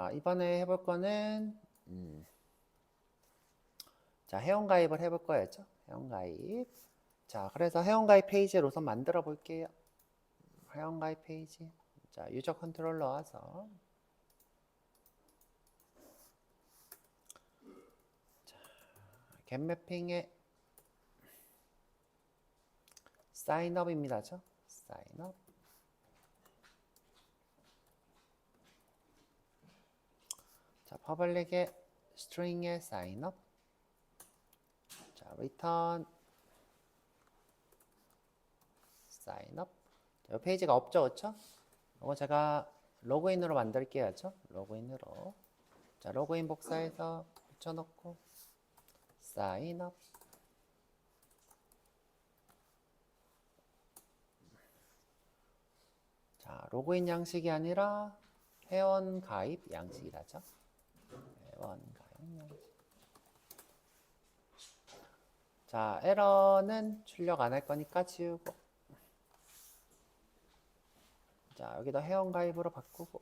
자, 이번에 해볼 거는, 자, 회원가입을 해볼 거였죠? 회원가입. 자, 그래서 회원가입 페이지를 우선 만들어 볼게요. 회원가입 페이지. 자, 유저 컨트롤러 와서. 자, 겟매핑에 사인업입니다. 사인업. 자, 퍼블릭에 string에 사인업. 자, return 사인업. 이 페이지가 없죠, 그쵸? 이거 제가 로그인으로 만들게요, 그쵸? 로그인으로. 자, 로그인 복사해서 붙여놓고 사인업. 자, 로그인 양식이 아니라 회원 가입 양식이라죠. 회원 가입 양식. 자, 에러는 출력 안 할 거니까 지우고. 자, 여기다 회원 가입으로 바꾸고.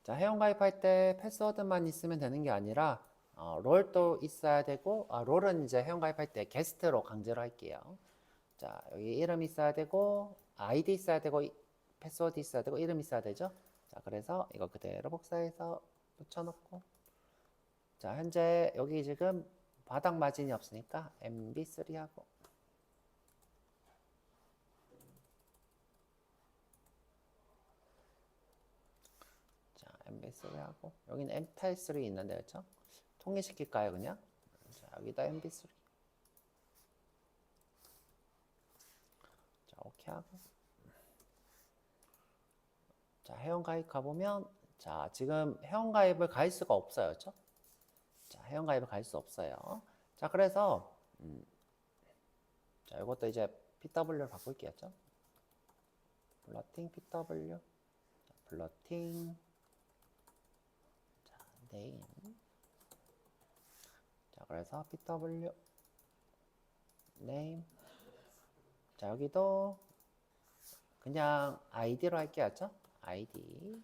자, 회원 가입할 때 패스워드만 있으면 되는 게 아니라 롤도 있어야 되고, 롤은 이제 회원 가입할 때 게스트로 강제로 할게요. 자, 여기 이름 있어야 되고, 아이디 있어야 되고, 패스워드 있어야 되고, 이름 있어야 되죠. 자, 그래서 이거 그대로 복사해서 붙여놓고. 자, 현재 여기 지금 바닥 마진이 없으니까 MB3 하고. 자, MB3 하고. 여기는 MTIL3 있는데, 그렇죠? 통일시킬까요, 그냥? 자, 여기다 MB3. 자, 오케이 하고. 자, 회원가입 가보면, 자, 지금 회원가입을 갈 수가 없어요, 그렇죠? 자, 회원가입을 갈 수 없어요. 자, 그래서, 자, 이것도 이제 PW를 바꿀게요, 그렇죠? 플러팅 PW. 자, 플러팅. 자, 네임. 자, 그래서 PW. 네임. 자, 여기도 그냥 아이디로 할게요, 그렇죠? 아이디.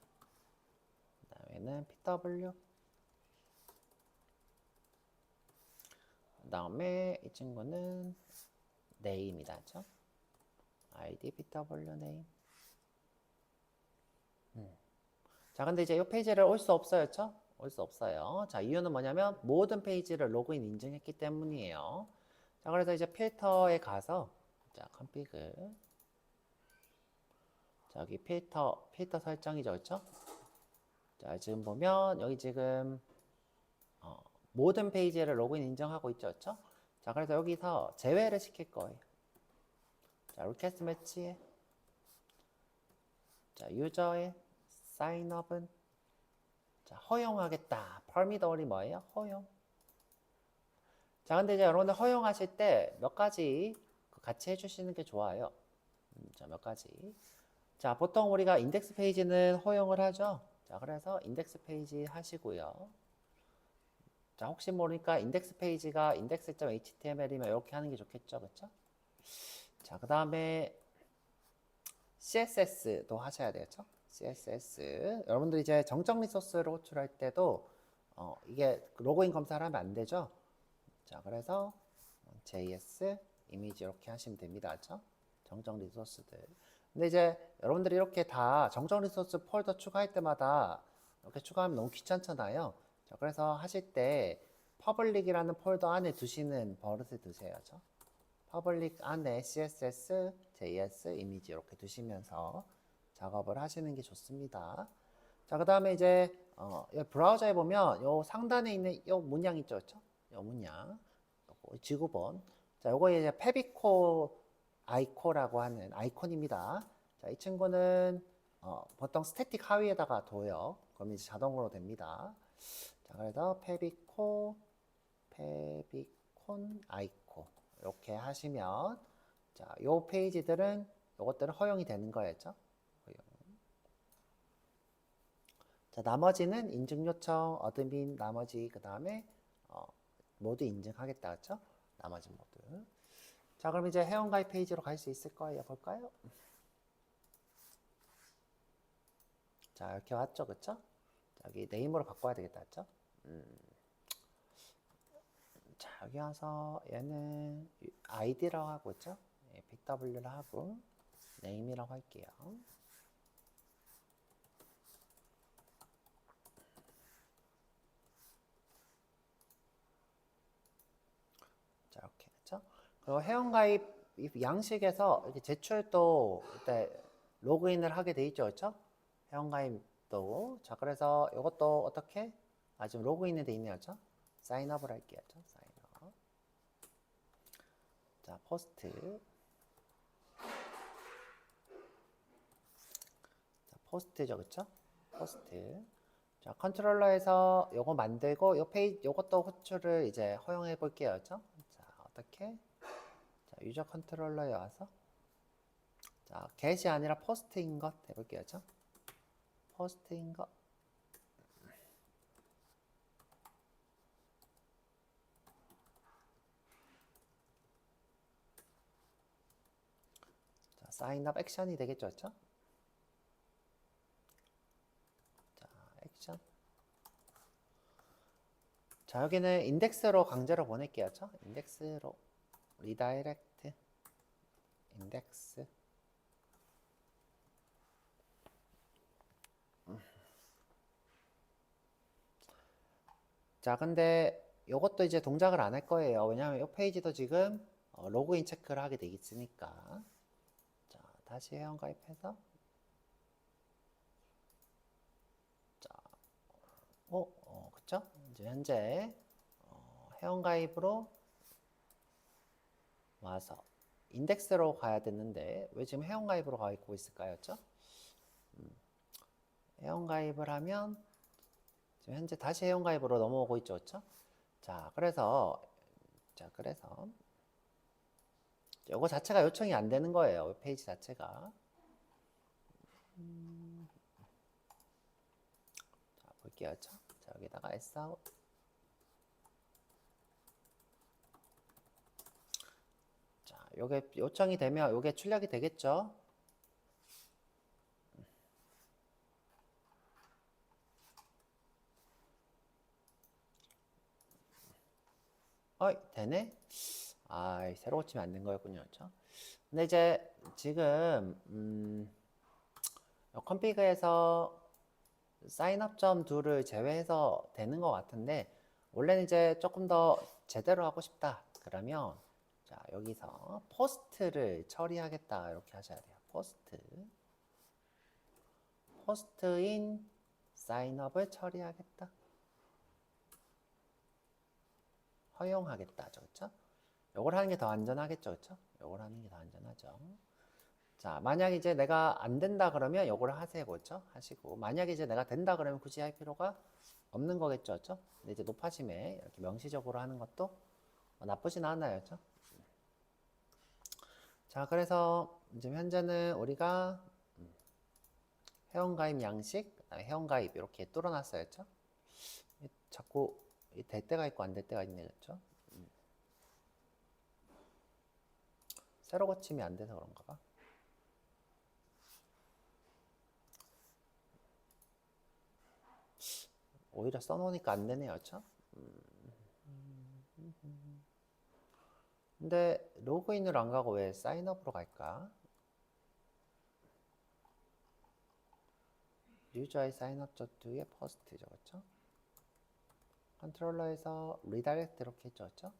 그 다음에는 PW. 그 다음에 이 친구는 네임이다, 그렇죠? 아이디 PW 네임. 자, 근데 이제 이 페이지를 올 수 없어요, 그렇죠? 올 수 없어요. 자, 이유는 뭐냐면 모든 페이지를 로그인 인증했기 때문이에요. 자, 그래서 이제 필터에 가서 자, 컴피그. 자, 여기 필터 설정이죠, 그렇죠? 자, 지금 보면 여기 지금 모든 페이지를 로그인 인정하고 있죠, 그렇죠? 자, 그래서 여기서 제외를 시킬 거예요. 자, 리퀘스트 매치에 자, 유저의 사인업은 자, 허용하겠다. permitall이 뭐예요? 허용. 자, 근데 이제 여러분들 허용하실 때 몇 가지 같이 해주시는 게 좋아요. 자, 몇 가지. 자, 보통 우리가 인덱스 페이지는 허용을 하죠. 자, 그래서 인덱스 페이지 하시고요. 자, 혹시 모르니까 인덱스 페이지가 index.html이면 이렇게 하는 게 좋겠죠, 그렇죠? 자, 그 다음에 CSS도 하셔야 되겠죠? CSS. 여러분들 이제 정적 리소스를 호출할 때도 이게 로그인 검사를 하면 안 되죠? 자, 그래서 JS 이미지 이렇게 하시면 됩니다. 그렇죠? 정적 리소스들. 근데 이제 여러분들이 이렇게 다 정적 리소스 폴더 추가할 때마다 이렇게 추가하면 너무 귀찮잖아요. 자, 그래서 하실 때 퍼블릭이라는 폴더 안에 두시는 버릇을 드세요. 그렇죠? 퍼블릭 안에 CSS, JS 이미지 이렇게 두시면서 작업을 하시는 게 좋습니다. 자, 그 다음에 이제 브라우저에 보면 요 상단에 있는 요 문양 있죠, 그렇죠? 요 문양, 요거 지구본. 자, 요거 이제 페비코 아이코라고 하는 아이콘입니다. 자, 이 친구는 보통 스태틱 하위에다가 둬요. 그럼 이제 자동으로 됩니다. 자, 그래서 페비콘 아이코 이렇게 하시면 자, 요 페이지들은 요것들은 허용이 되는 거였죠. 허용. 자, 나머지는 인증 요청, 어드민 나머지 그 다음에 모두 인증하겠다, 그죠? 나머지 모두. 자, 그럼 이제 회원가입 페이지로 갈 수 있을 거예요. 볼까요? 자, 이렇게 왔죠, 그쵸? 여기 네임으로 바꿔야 되겠다, 그쵸? 자, 여기 와서 얘는 id라고 하고 있죠? pw를 하고 name이라고 할게요. 자, 이렇게 했죠? 그리고 회원가입 양식에서 이렇게 제출도 이때 로그인을 하게 돼 있죠, 그렇죠? 회원가입도. 자, 그래서 이것도 어떻게? 아, 지금 로그인이 돼 있네요, 그렇죠? 사인업을 할게요, 그렇죠? 사인업. 자, 포스트. 자, 포스트죠, 그렇죠? 포스트. 자, 컨트롤러에서 요거 만들고 요 페이지 요것도 호출을 이제 허용해 볼게요, 그렇죠? 자, 어떻게? 자, 유저 컨트롤러에 와서 자, get이 아니라 post인 것 해볼게요. 그렇죠? post인 것. 자, sign up 액션이 되겠죠. 그렇죠? 자, 액션. 자, 여기는 인덱스로 강제로 보낼게요. 그렇죠? 인덱스로 리다이렉트 인덱스. 자, 근데 요것도 이제 동작을 안 할 거예요. 왜냐하면 이 페이지도 지금 로그인 체크를 하게 돼 있으니까. 자, 다시 회원 가입해서 자, 그쵸? 이제 현재 회원 가입으로 와서 인덱스로 가야 되는데 왜 지금 회원 가입으로 가 있고 있을까요? 그쵸? 회원 가입을 하면 지금 현재 다시 회원 가입으로 넘어오고 있죠, 그쵸? 자, 그래서 요거 자체가 요청이 안 되는 거예요. 페이지 자체가. 자, 볼게요, 그쵸? 자, 여기다가 SAO 자, 요게 요청이 되면 요게 출력이 되겠죠? 되네? 아, 새로 고치면 안 된 거였군요, 그쵸? 근데 이제 지금 컴피그에서 사인업.do를 제외해서 되는 것 같은데 원래는 이제 조금 더 제대로 하고 싶다 그러면 자 여기서 포스트를 처리하겠다 이렇게 하셔야 돼요. 포스트인 사인업을 처리하겠다, 허용하겠다죠, 그렇죠? 요걸 하는 게 더 안전하겠죠, 그렇죠? 요걸 하는 게 더 안전하죠. 자, 만약 이제 내가 안 된다 그러면 요걸 하세요, 그렇죠? 하시고 만약 이제 내가 된다 그러면 굳이 할 필요가 없는 거겠죠, 그렇죠? 근데 이제 높아짐에 이렇게 명시적으로 하는 것도 나쁘진 않아요, 그렇죠? 자, 그래서 지금 현재는 우리가 회원가입 양식, 그다음에 회원가입 이렇게 뚫어놨어요, 그렇죠? 자꾸 될 때가 있고 안 될 때가 있네, 그렇죠? 새로 고침이 안 돼서 그런가 봐. 오히려 써놓으니까 안 되네요, 그렇죠? 근데 로그인으로 안 가고 왜 사인업으로 갈까? 유저의 사인업.do의 퍼스트죠, 그렇죠? 컨트롤러에서 리다이렉트 이렇게 했죠, 그렇죠?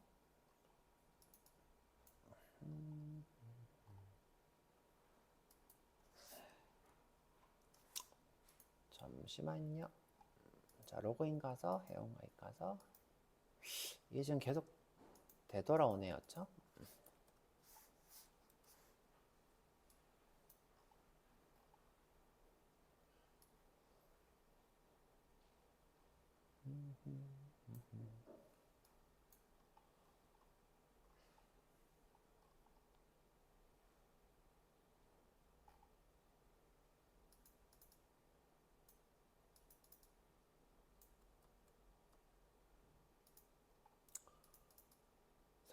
잠시만요. 자, 로그인 가서 회원가입 가서 이게 지금 계속 되돌아오네요, 그렇죠?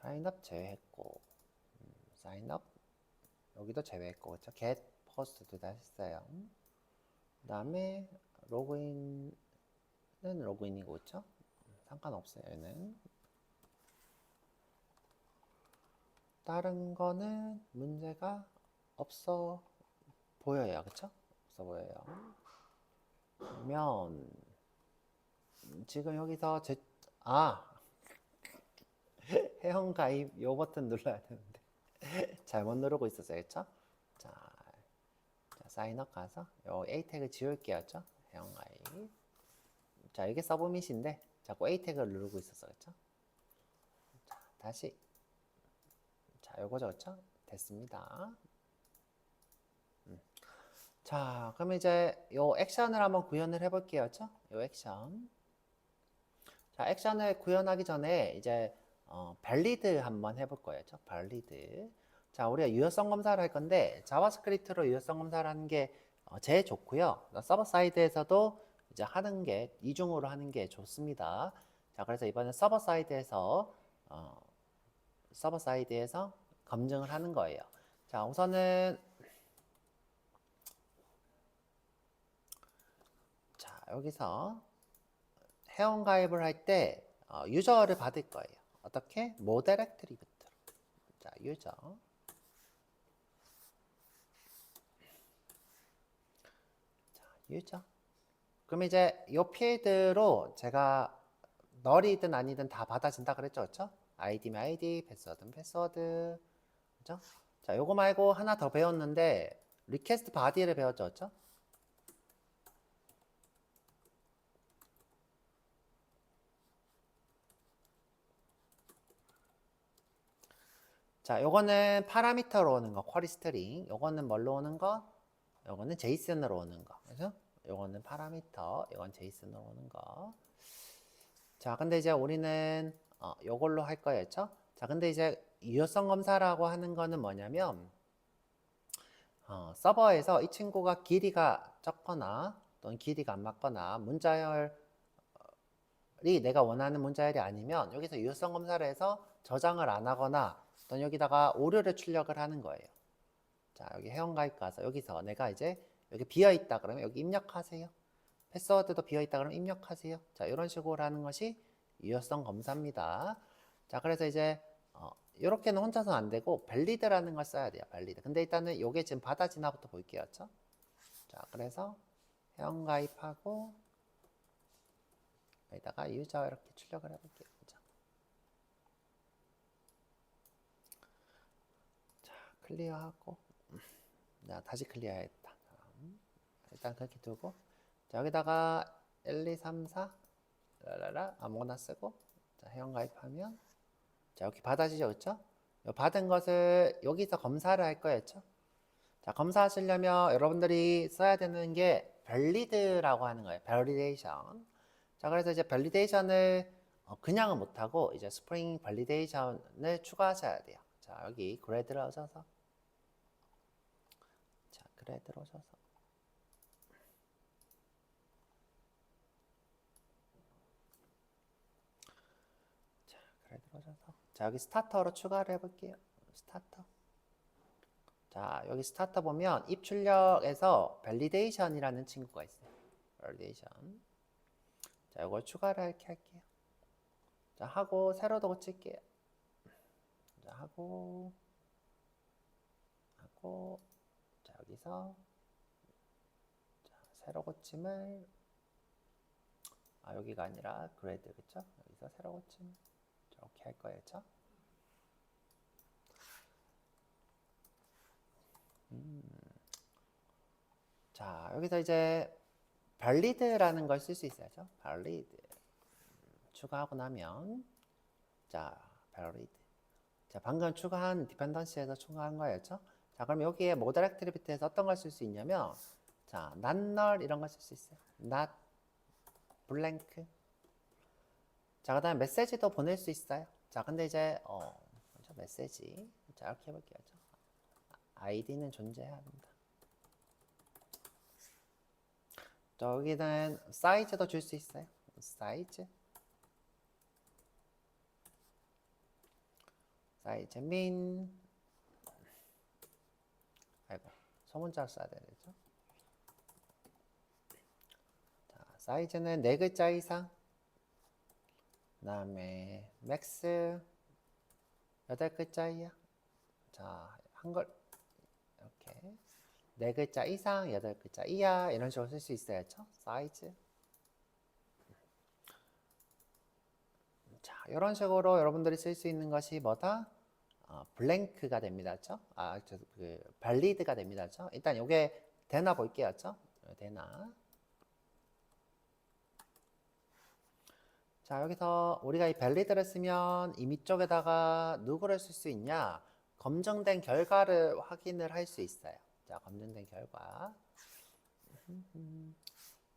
사인업 제외했고 사인업 여기도 제외했고 그쵸? get post 둘 다 했어요. 그 다음에 로그인은 로그인이고 그쵸? 상관없어요 얘는. 다른 거는 문제가 없어 보여요 그쵸? 없어 보여요. 그러면 지금 여기서 회원 가입 요 버튼 눌러야 되는데 잘못 누르고 있었어요 그쵸? 자, 사인업 가서 요 A 태그 지울게요 그쵸? 회원 가입. 자 이게 서브밋인데 자꾸 A 태그를 누르고 있었어 그쵸? 자 다시 자 요거죠 그쵸? 됐습니다. 자 그럼 이제 요 액션을 한번 구현을 해 볼게요 그쵸? 요 액션. 자 액션을 구현하기 전에 이제 valid 한번 해볼 거예요 그쵸? valid. 자 우리가 유효성 검사를 할 건데 자바스크립트로 유효성 검사를 하는 게 제일 좋고요. 서버 사이드에서도 이제 하는 게 이중으로 하는 게 좋습니다. 자 그래서 이번엔 서버 사이드에서 검증을 하는 거예요. 자 우선은 자 여기서 회원 가입을 할 때 유저를 받을 거예요. 어떻게? 모다렉트리부터. 자 유저. 유저. 그럼 이제 이 필드로 제가 널이든 아니든 다 받아진다 그랬죠, 그렇죠? 아이디면 아이디, 패스워드는 패스워드, 그렇죠? 자, 요거 말고 하나 더 배웠는데 리퀘스트 바디를 배웠죠, 그렇죠? 자, 요거는 파라미터로 오는 거, 쿼리 스트링. 요거는 뭘로 오는 거? 요거는 제이슨으로 오는 거, 그렇죠? 요거는 파라미터, 요건 제이슨으로 오는 거. 자, 근데 이제 우리는 요걸로 할 거였죠? 자, 근데 이제 유효성 검사라고 하는 거는 뭐냐면 서버에서 이 친구가 길이가 적거나 또는 길이가 안 맞거나 문자열이 내가 원하는 문자열이 아니면 여기서 유효성 검사를 해서 저장을 안 하거나 또는 여기다가 오류를 출력을 하는 거예요. 자, 여기 회원가입 가서 여기서 내가 이제 여기 비어있다 그러면 여기 입력하세요. 패스워드도 비어있다 그러면 입력하세요. 자, 이런 식으로 하는 것이 유효성 검사입니다. 자, 그래서 이제 이렇게는 혼자서는 안 되고 밸리드라는 걸 써야 돼요. 밸리드. 근데 일단은 요게 지금 받아지나부터 볼게요. 그렇죠? 자, 그래서 회원 가입하고 여기다가 유저 이렇게 출력을 해볼게요. 그죠? 자, 클리어하고 자, 다시 클리어했다. 일단 그렇게 두고 자, 여기다가 1, 2, 3, 4 라라라 아무거나 쓰고 자, 회원 가입하면 자, 여기 받아지죠, 그렇죠? 받은 것을 여기서 검사를 할 거였죠. 자, 검사하시려면 여러분들이 써야 되는 게 validate라고 하는 거예요. validation. 자, 그래서 이제 validation을 그냥은 못하고 이제 spring validation을 추가하셔야 돼요. 자, 여기 grad를 오셔서 자, grad를 오셔서 자, grad를 오셔서 자, 여기 스타터로 추가를 해볼게요. 스타터. 자, 여기 스타터 보면 입 출력에서 validation이라는 친구가 있어요. validation. 자, 이걸 추가를 이렇게 할게요. 자, 하고 세로도 고칠게요. 자, 하고 자, 여기서 자, 세로 고침을 여기가 아니라 그레이드 그쵸? 여기서 세로 고침 이렇게 할 거예요, 그쵸? 자, 여기서 이제 valid라는 걸 쓸 수 있어요, 그쵸? valid 추가하고 나면 자, valid 자, 방금 추가한 디펜던시에서 추가한 거예요, 그쵸? 자, 그럼 여기에 모델 액트리비티에서 어떤 걸 쓸 수 있냐면 자, not null 이런 걸 쓸 수 있어요. not blank. 자, 그다음에 메시지도 보낼 수 있어요. 자, 근데 이제 그렇죠? 메시지. 자, 이렇게 해볼게요. 아이디는 존재해야 합니다. 자, 여기는 사이즈도 줄 수 있어요. 사이즈 min 소문자로 써야 되죠. 자, 사이즈는 4글자 이상. 그 다음에 맥스 8글자 이하. 자, 한글 이렇게 4글자 이상, 8글자 이하 이런 식으로 쓸 수 있어야죠. 사이즈. 자, 이런 식으로 여러분들이 쓸 수 있는 것이 뭐다? 블랭크가 됩니다. 발리드가 됩니다. 일단 이게 되나 볼게요. 되나. 자, 여기서 우리가 이 발리드를 쓰면 이 밑쪽에다가 누구를 쓸 수 있냐? 검증된 결과를 확인을 할 수 있어요. 자, 검증된 결과.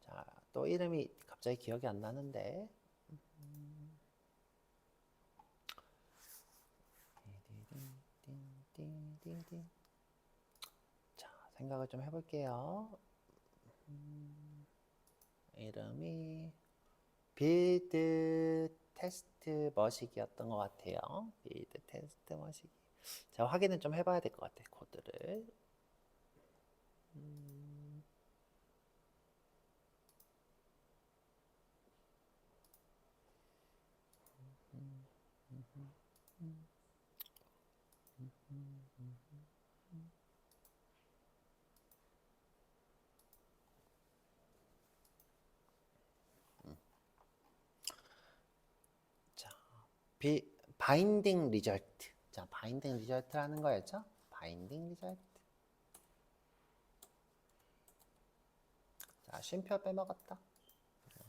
자, 또 이름이 갑자기 기억이 안 나는데. 자, 생각을 좀 해볼게요. 이름이 빌드 테스트 머시기였던 것 같아요. 빌드 테스트 머시기. 제가 확인을 좀 해봐야 될 것 같아요. 코드를. 자, 바인딩 리절트. 자, 바인딩 리절트라는 거였죠? 바인딩 리절트. 자, 쉼표 빼먹었다.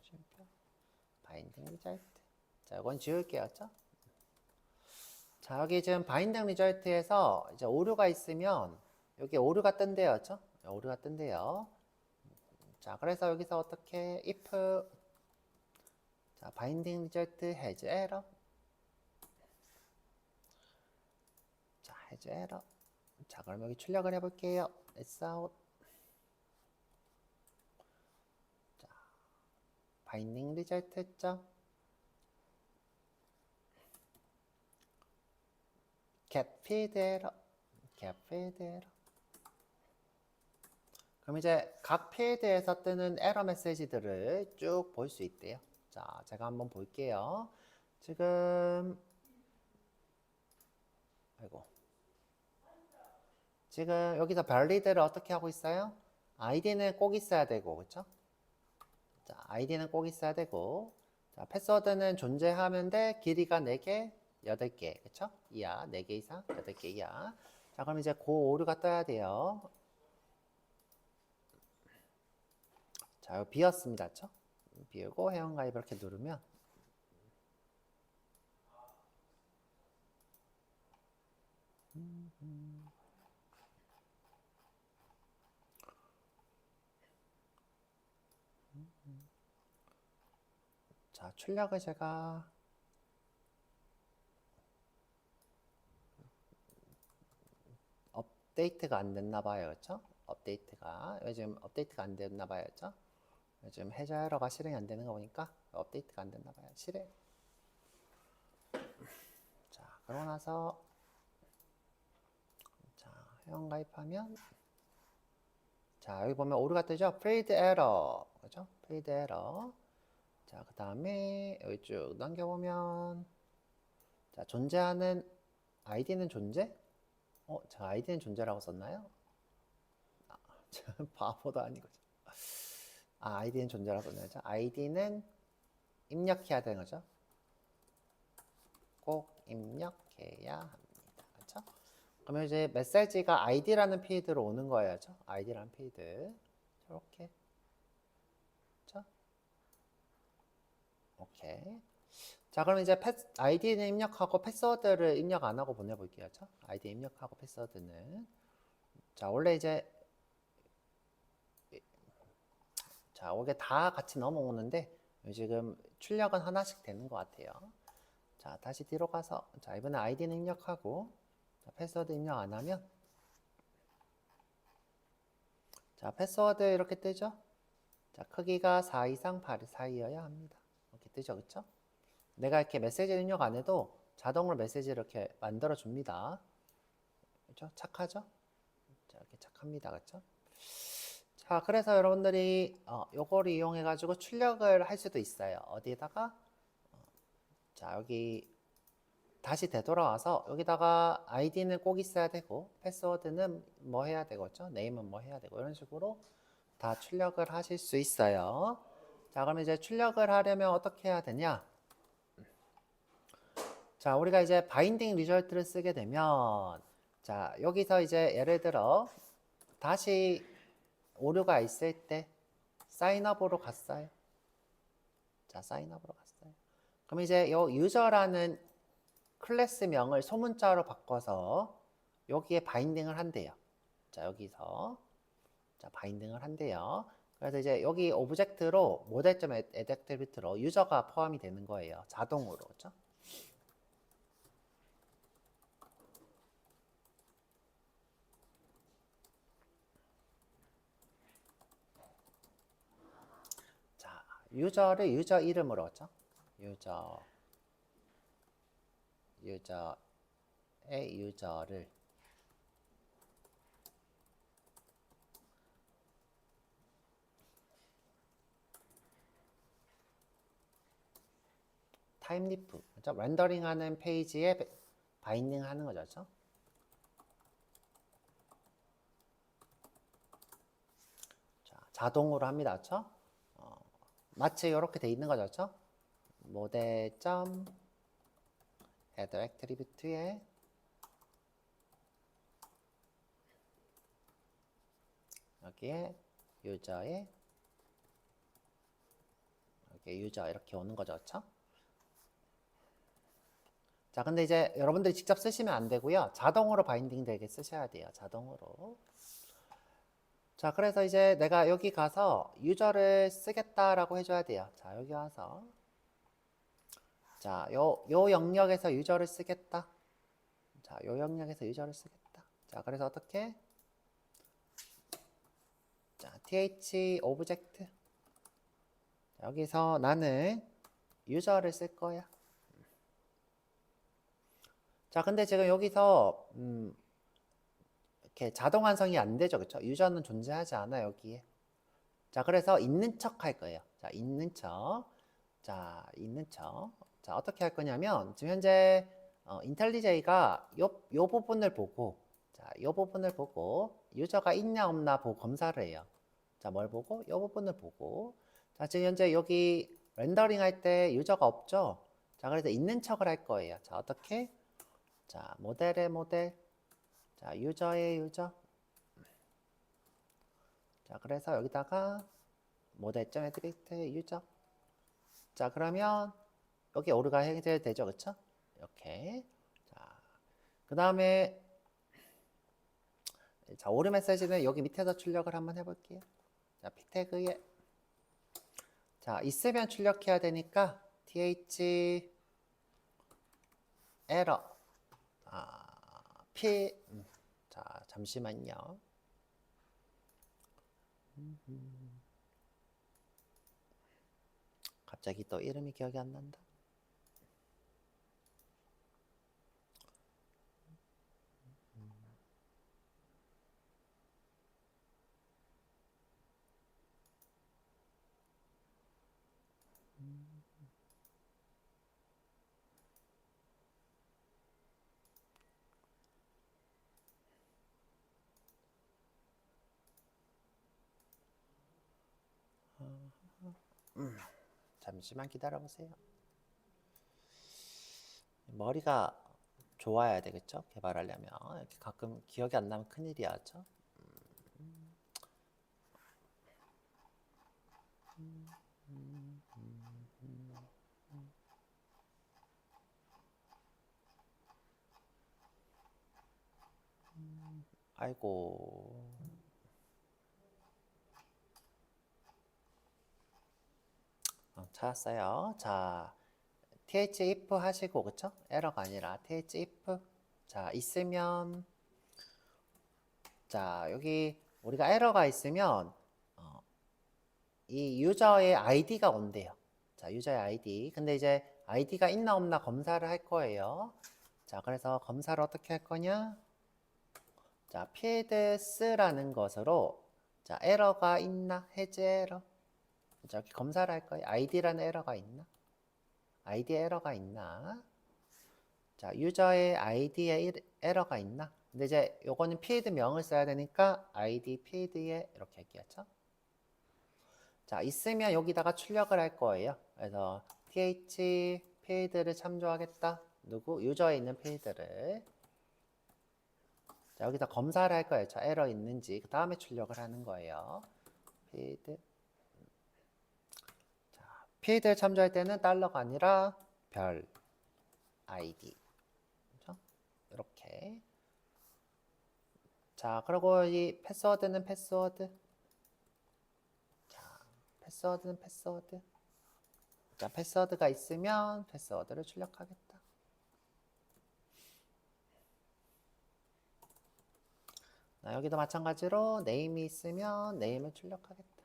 쉼표. 바인딩 리절트. 자, 이건 지울게요. 자, 여기 지금 바인딩 리절트에서 이제 오류가 있으면 여기 오류가 뜬대요. 오류가 뜬대요. 자, 그래서 여기서 어떻게 if 자, 바인딩 리절트 has error. 자, has error. 자, 그럼 여기 출력을 해 볼게요. s out. 자, 바인딩 리절트 했죠? get field error. get field error. 그럼 이제 각 필드에서 뜨는 에러 메시지들을 쭉 볼 수 있대요. 자, 제가 한번 볼게요. 지금 여기서 발리드를 어떻게 하고 있어요? 아이디는 꼭 있어야 되고, 그렇죠? 자, 아이디는 꼭 있어야 되고, 자, 패스워드는 존재하면 돼. 길이가 4개, 8개, 그렇죠? 이하, 4개 이상, 8개 이하. 자, 그럼 이제 고 오류가 떠야 돼요. 자, 이거 비었습니다. 그렇죠? 비우고 회원가입 이렇게 누르면 자, 출력을 제가 업데이트가 안 됐나 봐요. 그렇죠? 업데이트가 요즘 업데이트가 안 됐나 봐요. 그렇죠? 요즘 해저에러가 실행이 안 되는 거 보니까 업데이트가 안 됐나 봐요. 실행. 자, 그러고 나서 자, 회원 가입하면 자, 여기 보면 오류가 뜨죠? failed error. 그죠? failed error. 자, 그 다음에 여기 쭉 넘겨보면 자, 존재하는 아이디는 존재? 제가 아이디는 존재라고 썼나요? 바보도 아니고. 아이디는 존재라고 썼나요? 아이디는 입력해야 되는 거죠. 꼭 입력해야 합니다. 그렇죠? 그러면 이제 메시지가 id라는 필드로 오는 거예요. 그렇죠? id라는 필드. 이렇게. 그렇죠? 오케이. 자, 그럼 이제 아이디는 입력하고 패스워드를 입력 안 하고 보내볼게요. 그렇죠? 아이디 입력하고 패스워드는 자, 원래 이제 자, 이게 다 같이 넘어오는데 지금 출력은 하나씩 되는 것 같아요. 자, 다시 뒤로 가서 자, 이번에 아이디는 입력하고 자, 패스워드 입력 안 하면 자, 패스워드 이렇게 뜨죠? 자, 크기가 4 이상 8 사이여야 합니다. 이렇게 뜨죠, 그쵸? 내가 이렇게 메시지 입력 안 해도 자동으로 메시지 이렇게 만들어 줍니다. 그렇죠? 착하죠? 자, 이렇게 착합니다. 그렇죠? 자, 그래서 여러분들이 요거를 이용해 가지고 출력을 할 수도 있어요. 어디에다가 자, 여기 다시 되돌아와서 여기다가 아이디는 꼭 있어야 되고 패스워드는 뭐 해야 되겠죠? 네임은 뭐 해야 되고 이런 식으로 다 출력을 하실 수 있어요. 자, 그럼 이제 출력을 하려면 어떻게 해야 되냐? 자, 우리가 이제 바인딩 리절트를 쓰게 되면 자, 여기서 이제 예를 들어 다시 오류가 있을 때 사인업으로 갔어요. 자, 사인업으로 갔어요. 그럼 이제 요 유저라는 클래스명을 소문자로 바꿔서 여기에 바인딩을 한대요. 자, 여기서 자, 바인딩을 한대요. 그래서 이제 여기 오브젝트로 model.addAttribute로 유저가 포함이 되는 거예요. 자동으로. 그렇죠? 자, 유저를 유저 이름으로 그렇죠? 유저의 유저를 타임리프, 그렇죠? 렌더링하는 페이지에 바인딩 하는 거죠. 그렇죠? 자, 자동으로 합니다. 그렇죠? 마치 이렇게 돼 있는 거죠. 그렇죠? model.addAttribute에 여기에 유저에 여기 유저 이렇게 오는 거죠. 그렇죠? 자, 근데 이제 여러분들이 직접 쓰시면 안 되고요. 자동으로 바인딩 되게 쓰셔야 돼요. 자동으로. 자, 그래서 이제 내가 여기 가서 유저를 쓰겠다라고 해줘야 돼요. 자, 여기 와서 자, 요 영역에서 유저를 쓰겠다. 자, 요 영역에서 유저를 쓰겠다. 자, 그래서 어떻게? 자, th 오브젝트. 여기서 나는 유저를 쓸 거야. 자, 근데 지금 여기서 이렇게 자동 완성이 안 되죠. 그렇죠? 유저는 존재하지 않아 여기에. 자, 그래서 있는 척 할 거예요. 자, 있는 척. 자, 있는 척. 자, 어떻게 할 거냐면 지금 현재 인텔리제이가 요 부분을 보고 자, 요 부분을 보고 유저가 있냐 없나 보고 검사를 해요. 자, 뭘 보고? 요 부분을 보고. 자, 지금 현재 여기 렌더링 할 때 유저가 없죠? 자, 그래서 있는 척을 할 거예요. 자, 어떻게? 자, 모델의 모델. 자, 유저의 유저. 자, 그래서 여기다가 모델.attribute 유저. 자, 그러면 여기 오류가 해결되죠. 그쵸? 이렇게. 자, 그 다음에 자, 오류 메시지는 여기 밑에서 출력을 한번 해볼게요. 자, 픽태그에 자, 있으면 출력해야 되니까 th 에러 자, 잠시만요. 갑자기 또 이름이 기억이 안 난다. 잠시만 기다려보세요. 머리가 좋아야 되겠죠? 개발하려면 이렇게 가끔 기억이 안 나면 큰일이야죠. 아이고. 찾았어요. 자, th if 하시고 그쵸? 에러가 아니라 th if 자 있으면 자 여기 우리가 에러가 있으면 이 유저의 아이디가 온대요. 자, 유저의 아이디. 근데 이제 아이디가 있나 없나 검사를 할 거예요. 자, 그래서 검사를 어떻게 할 거냐? 자, 필드스라는 것으로 자, 에러가 있나? 해제 에러. 자, 이렇게 검사를 할 거예요. id라는 에러가 있나? id 에러가 있나? 자, 유저의 id에 에러가 있나? 근데 이제 요거는 필드 명을 써야 되니까 id 필드에 이렇게 할게요. 자, 있으면 여기다가 출력을 할 거예요. 그래서 th 필드를 참조하겠다. 누구? 유저에 있는 필드를. 자, 여기다 검사를 할 거예요. 자, 에러 있는지. 그 다음에 출력을 하는 거예요. 필드. 자, 필드를 참조할 때는 달러가 아니라 별 id. 그렇죠? 이렇게. 자, 그리고 이 패스워드는 패스워드. 자, 패스워드는 패스워드. 자, 패스워드가 있으면 패스워드를 출력하겠다. 자, 여기도 마찬가지로 네임이 있으면 네임을 출력하겠다.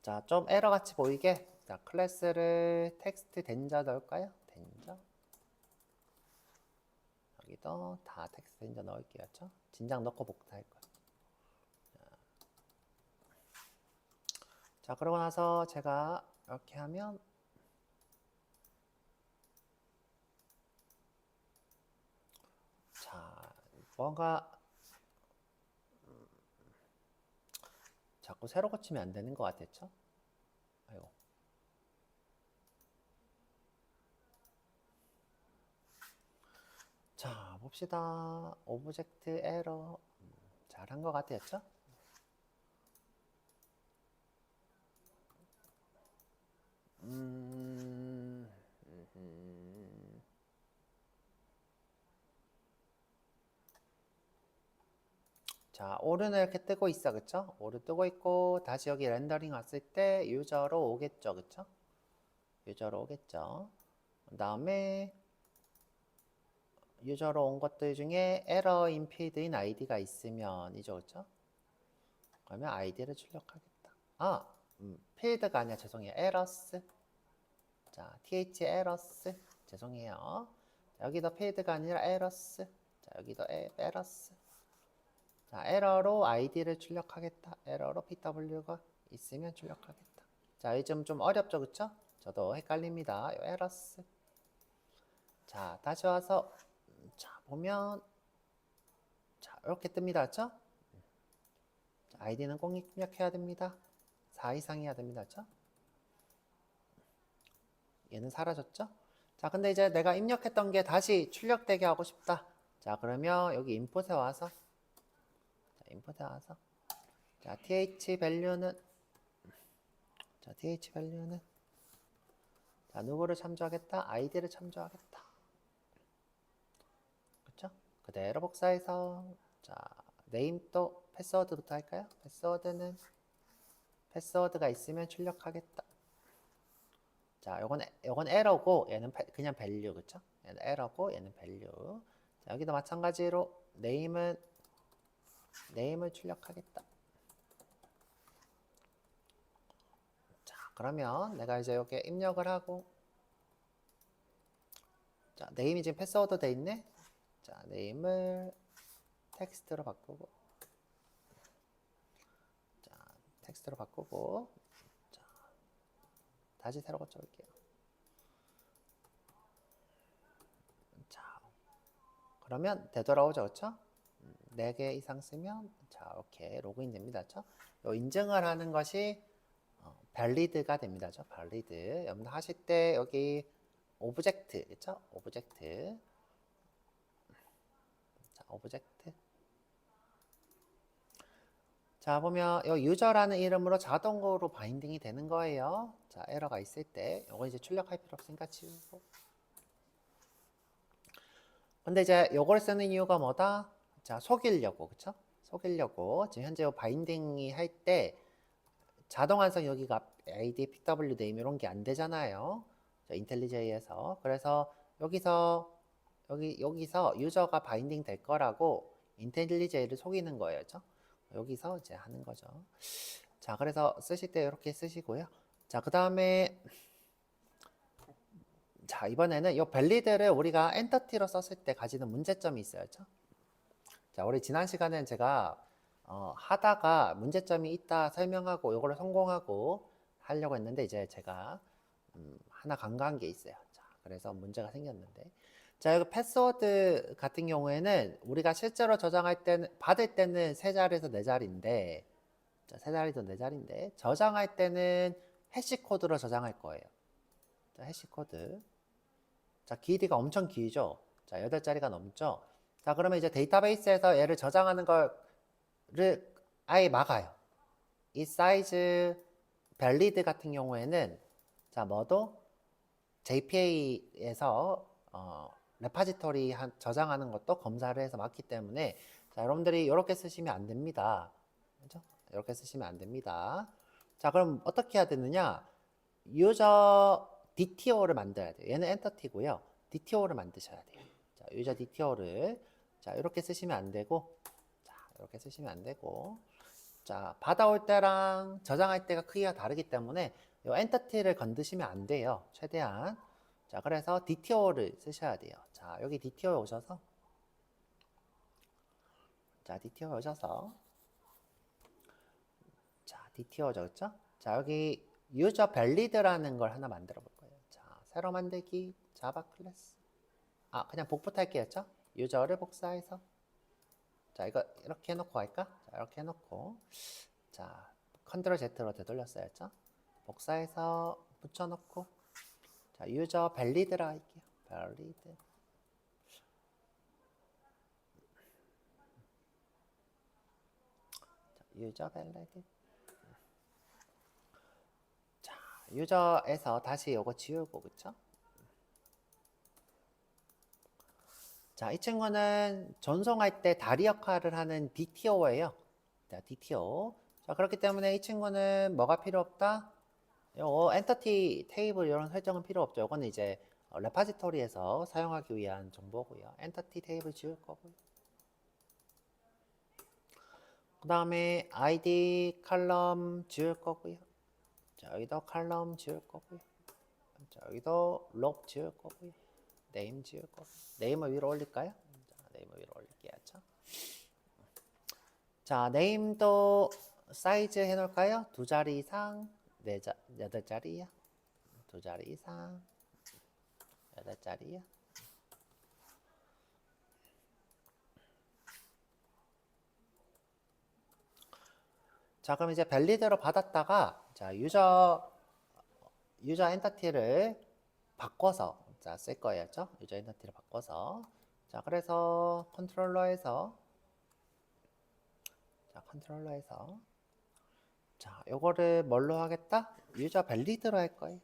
자, 좀 에러 같이 보이게 자, 클래스를 텍스트 덴저 넣을까요? 덴저. 여기도 다 텍스트 덴저 넣을게요. 그렇죠? 진작 넣고 복사할 거예요. 자, 그러고 나서 제가 이렇게 하면 자, 뭔가 자꾸 새로 고치면 안 되는 것 같았죠? 아이고. 자, 봅시다. 오브젝트 에러. 잘한 것 같았죠? 자, 오르는 이렇게 뜨고 있어, 그쵸? 오르 뜨고 있고, 다시 여기 렌더링 왔을 때 유저로 오겠죠, 그쵸? 유저로 오겠죠. 그 다음에 유저로 온 것들 중에 에러 인 필드인 아이디가 있으면 이죠, 그쵸? 그러면 아이디를 출력하겠다. 아, 필드가 아니라 죄송해요. 에러스. 자, th 에러스. 죄송해요. 자, 여기도 필드가 아니라 에러스. 자, 여기도 에러스. 자, 에러로 id를 출력하겠다. 에러로 pw가 있으면 출력하겠다. 자, 이 점 좀 어렵죠, 그쵸? 저도 헷갈립니다. 에러스. 자, 다시 와서 자, 보면 자, 이렇게 뜹니다, 그쵸? 자, id는 꼭 입력해야 됩니다. 4 이상이어야 됩니다, 그쵸? 얘는 사라졌죠? 자, 근데 이제 내가 입력했던 게 다시 출력되게 하고 싶다. 자, 그러면 여기 인풋에 와서 자, 인풋에 와서 자, th 밸류는 자, th 밸류는 자, 누구를 참조하겠다? id를 참조하겠다. 그렇죠? 그대로 복사해서 자, 네임 또 패스워드부터 할까요? 패스워드는 패스워드가 있으면 출력하겠다. 자, 요건 에러고 얘는 그냥 밸류, 그렇죠? 얘는 에러고 얘는 밸류. 자, 여기도 마찬가지로 네임을 출력하겠다. 자, 그러면 내가 이제 여기 입력을 하고 자, 네임이 지금 패스워드 돼 있네. 자, 네임을 텍스트로 바꾸고 자, 텍스트로 바꾸고 자, 다시 새로 고쳐볼게요. 자, 그러면 되돌아오죠, 그렇죠? 4개 이상 쓰면 자, 이렇게 로그인 됩니다, 그렇죠? 요 인증을 하는 것이 발리드가 됩니다, 그렇죠? 발리드. 여러분 하실 때 여기 오브젝트, 그렇죠? 오브젝트. 자, 오브젝트. 자, 보면 이 유저라는 이름으로 자동으로 바인딩이 되는 거예요. 자, 에러가 있을 때 이거 이제 출력할 필요 없으니까 지우고. 근데 이제 이걸 쓰는 이유가 뭐다? 자, 속이려고, 그쵸? 속이려고. 지금 현재 바인딩이 할 때 자동 완성 여기가 AD, PW 네임 이런 게 안 되잖아요. 인텔리제이에서. 그래서 여기서 유저가 바인딩 될 거라고 인텔리제이를 속이는 거예요. 그죠? 여기서 이제 하는 거죠. 자, 그래서 쓰실 때 이렇게 쓰시고요. 자, 그 다음에 자, 이번에는 이 밸리드를 우리가 엔터티로 썼을 때 가지는 문제점이 있어야죠. 자, 우리 지난 시간엔 제가 하다가 문제점이 있다 설명하고 이거를 성공하고 하려고 했는데 이제 제가 하나 간과한 게 있어요. 자, 그래서 문제가 생겼는데 자, 여기 패스워드 같은 경우에는 우리가 실제로 저장할 때는 받을 때는 세 자리에서 네 자리인데 자, 세 자리에서 네 자리인데 저장할 때는 해시 코드로 저장할 거예요. 자, 해시 코드. 자, 길이가 엄청 길죠. 자, 8자리가 넘죠. 자, 그러면 이제 데이터베이스에서 얘를 저장하는 거를 아예 막아요. 이 사이즈 밸리드 같은 경우에는 자, 뭐도 JPA에서 레파지토리 저장하는 것도 검사를 해서 막기 때문에 자, 여러분들이 이렇게 쓰시면 안 됩니다. 그렇죠? 이렇게 쓰시면 안 됩니다. 자, 그럼 어떻게 해야 되느냐? 유저 DTO를 만들어야 돼요. 얘는 엔터티고요. DTO를 만드셔야 돼요. 자, 유저 DTO를 자, 이렇게 쓰시면 안 되고 자, 이렇게 쓰시면 안 되고 자, 받아올 때랑 저장할 때가 크기가 다르기 때문에 이 엔터티를 건드시면 안 돼요. 최대한. 자, 그래서 DTO를 쓰셔야 돼요. 자, 여기 DTO에 오셔서 자, DTO에 오셔서 자, DTO 적었죠? 자, 여기 유저 밸리드라는 걸 하나 만들어 볼 거예요. 자, 새로 만들기 자바 클래스. 아, 그냥 복붙 할게요. 유저를 복사해서 자, 이거 이렇게 해놓고 할까? 자, 이렇게 해놓고 자, 컨트롤 Z로 되돌렸어야죠. 복사해서 붙여놓고 자, 유저 밸리드라 할게요. 밸리드. 자, 유저 밸리드. 자, 유저에서 다시 이거 지우고 그쵸? 자, 이 친구는 전송할 때 다리 역할을 하는 DTO예요. 자, DTO. 자, 그렇기 때문에 이 친구는 뭐가 필요 없다? 엔터티 테이블 이런 설정은 필요 없죠. 이거는 이제 레파지토리에서 사용하기 위한 정보고요. 엔터티 테이블 지울 거고요. 그 다음에 ID 칼럼 지울 거고요. 자, 여기도 칼럼 지울 거고요. 자, 여기도 롭 지울 거고요. 네임 지울 거고. 네임을 위로 올릴까요? 자, 네임을 위로 올릴게요. 자, 네임도 사이즈 해놓을까요? 2자리 이상, 8자리야. 2자리 이상, 8자리야. 자, 그럼 이제 밸리드로 받았다가 자, 유저 엔터티를 바꿔서 자, 쓸 거예요. 유저 엔터티를 바꿔서 자, 그래서 컨트롤러에서 자, 요거를 뭘로 하겠다? 유저 밸리드로 할 거예요.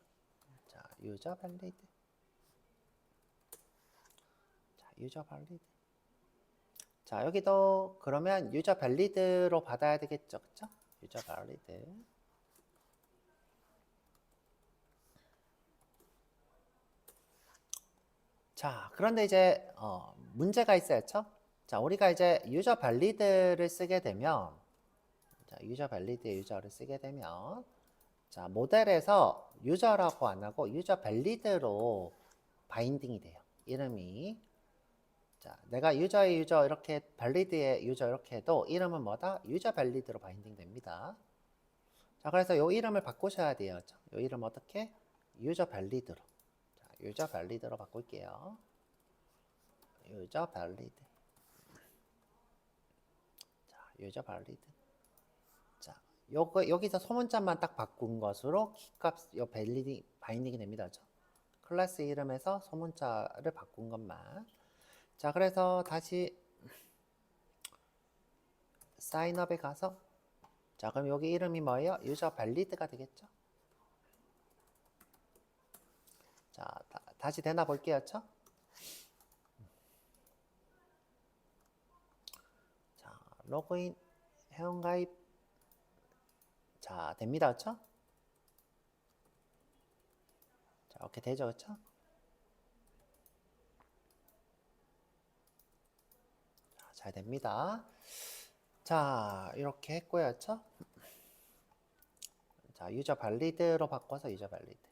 자, 유저 밸리드. 자, 유저 밸리드. 자, 여기도 그러면 유저 밸리드로 받아야 되겠죠. 그쵸? 유저 밸리드. 자, 그런데 이제 문제가 있어야죠. 자, 우리가 이제 유저 밸리드를 쓰게 되면 자, 유저 밸리드 유저를 쓰게 되면 자, 모델에서 유저라고 안 하고 유저 밸리드로 바인딩이 돼요. 이름이. 자, 내가 유저의 유저 이렇게 밸리드의 유저 이렇게 해도 이름은 뭐다? 유저 밸리드로 바인딩 됩니다. 자, 그래서 이 이름을 바꾸셔야 돼요. 이 이름 어떻게? 유저 밸리드로. 자, 유저 밸리드로 바꿀게요. 유저 밸리드. 자, 유저 밸리드. 자, 여기서 소문자만 딱 바꾼 것으로 키값 요 밸리딩 바인딩이 됩니다. 클래스 이름에서 소문자를 바꾼 것만. 자, 그래서 다시 사인업에 가서 자, 그럼 여기 이름이 뭐예요? 유저 밸리드가 되겠죠? 자, 다시 되나 볼게요. 자, 로그인, 회원가입. 자, 됩니다. 그쵸? 자, 이렇게 되죠. 그쵸? 자, 잘 됩니다. 자, 이렇게 했고요. 그쵸? 자, 유저 밸리드로 바꿔서 유저 밸리드.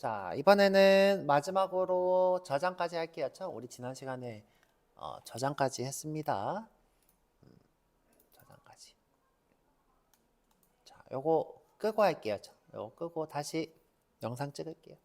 자, 이번에는 마지막으로 저장까지 할게요. 우리 지난 시간에 저장까지 했습니다. 저장까지. 자, 요거 끄고 할게요. 요거 끄고 다시 영상 찍을게요.